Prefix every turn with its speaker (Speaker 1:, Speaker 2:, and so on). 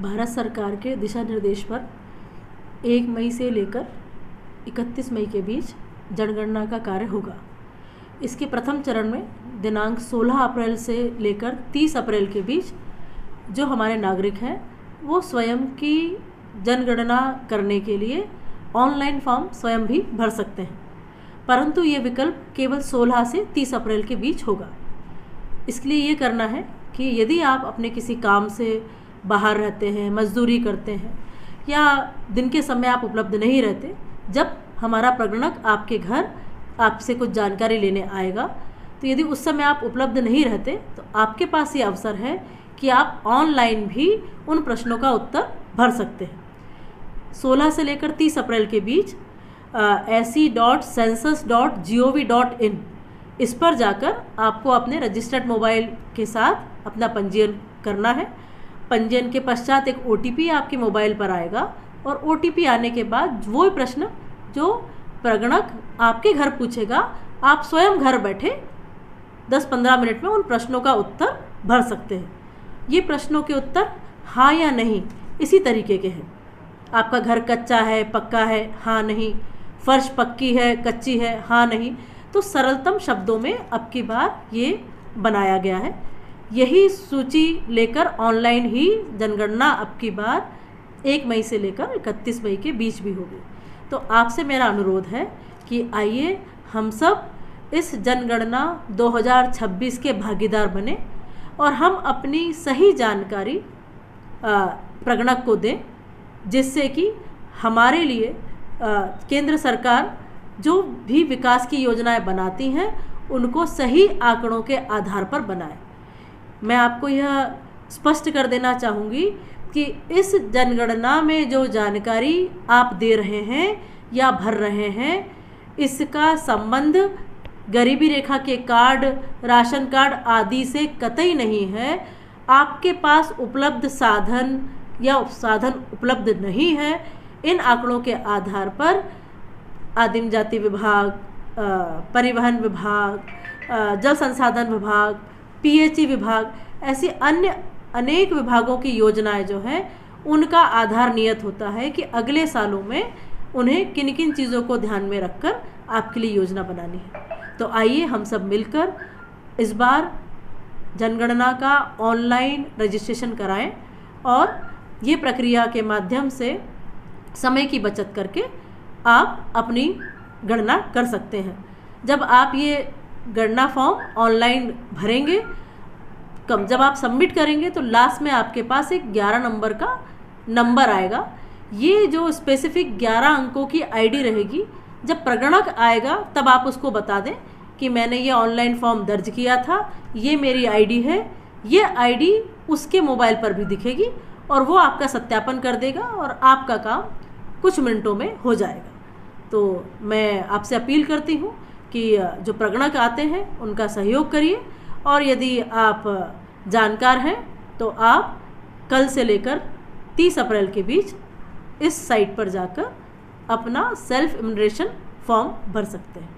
Speaker 1: भारत सरकार के दिशा निर्देश पर 1 मई से लेकर 31 मई के बीच जनगणना का कार्य होगा। इसके प्रथम चरण में दिनांक 16 अप्रैल से लेकर 30 अप्रैल के बीच जो हमारे नागरिक हैं वो स्वयं की जनगणना करने के लिए ऑनलाइन फॉर्म स्वयं भी भर सकते हैं, परंतु ये विकल्प केवल 16 से 30 अप्रैल के बीच होगा। इसके लिए ये करना है कि यदि आप अपने किसी काम से बाहर रहते हैं, मजदूरी करते हैं या दिन के समय आप उपलब्ध नहीं रहते, जब हमारा प्रगणक आपके घर आपसे कुछ जानकारी लेने आएगा, तो यदि उस समय आप उपलब्ध नहीं रहते तो आपके पास ये अवसर है कि आप ऑनलाइन भी उन प्रश्नों का उत्तर भर सकते हैं। 16 से लेकर 30 अप्रैल के बीच se.census.gov.in इस पर जाकर आपको अपने रजिस्टर्ड मोबाइल के साथ अपना पंजीयन करना है। पंजीयन के पश्चात एक OTP आपके मोबाइल पर आएगा और OTP आने के बाद वो प्रश्न जो प्रगणक आपके घर पूछेगा, आप स्वयं घर बैठे 10-15 मिनट में उन प्रश्नों का उत्तर भर सकते हैं। ये प्रश्नों के उत्तर हाँ या नहीं इसी तरीके के हैं। आपका घर कच्चा है, पक्का है, हाँ नहीं, फर्श पक्की है, कच्ची है, हाँ नहीं। तो सरलतम शब्दों में अब की बार ये बनाया गया है। यही सूची लेकर ऑनलाइन ही जनगणना अब की बार 1 मई से लेकर 31 मई के बीच भी होगी। तो आपसे मेरा अनुरोध है कि आइए हम सब इस जनगणना 2026 के भागीदार बने और हम अपनी सही जानकारी प्रगणक को दें, जिससे कि हमारे लिए केंद्र सरकार जो भी विकास की योजनाएं बनाती हैं उनको सही आंकड़ों के आधार पर बनाए। मैं आपको यह स्पष्ट कर देना चाहूँगी कि इस जनगणना में जो जानकारी आप दे रहे हैं या भर रहे हैं, इसका संबंध गरीबी रेखा के कार्ड, राशन कार्ड आदि से कतई नहीं है। आपके पास उपलब्ध साधन या साधन उपलब्ध नहीं है, इन आंकड़ों के आधार पर आदिम जाति विभाग, परिवहन विभाग, जल संसाधन विभाग, PHE विभाग, ऐसी अन्य अनेक विभागों की योजनाएं जो हैं उनका आधार नियत होता है कि अगले सालों में उन्हें किन किन चीज़ों को ध्यान में रखकर आपके लिए योजना बनानी है। तो आइए हम सब मिलकर इस बार जनगणना का ऑनलाइन रजिस्ट्रेशन कराएं और ये प्रक्रिया के माध्यम से समय की बचत करके आप अपनी गणना कर सकते हैं। जब आप ये गणना फॉर्म ऑनलाइन भरेंगे, जब आप सबमिट करेंगे तो लास्ट में आपके पास एक 11 नंबर का नंबर आएगा। ये जो स्पेसिफिक 11 अंकों की ID रहेगी, जब प्रगणक आएगा तब आप उसको बता दें कि मैंने ये ऑनलाइन फॉर्म दर्ज किया था, ये मेरी ID है। ये ID उसके मोबाइल पर भी दिखेगी और वो आपका सत्यापन कर देगा और आपका काम कुछ मिनटों में हो जाएगा। तो मैं आपसे अपील करती हूँ कि जो प्रगणक आते हैं उनका सहयोग करिए, और यदि आप जानकार हैं तो आप कल से लेकर 30 अप्रैल के बीच इस साइट पर जाकर अपना सेल्फ इम्यूनरेशन फॉर्म भर सकते हैं।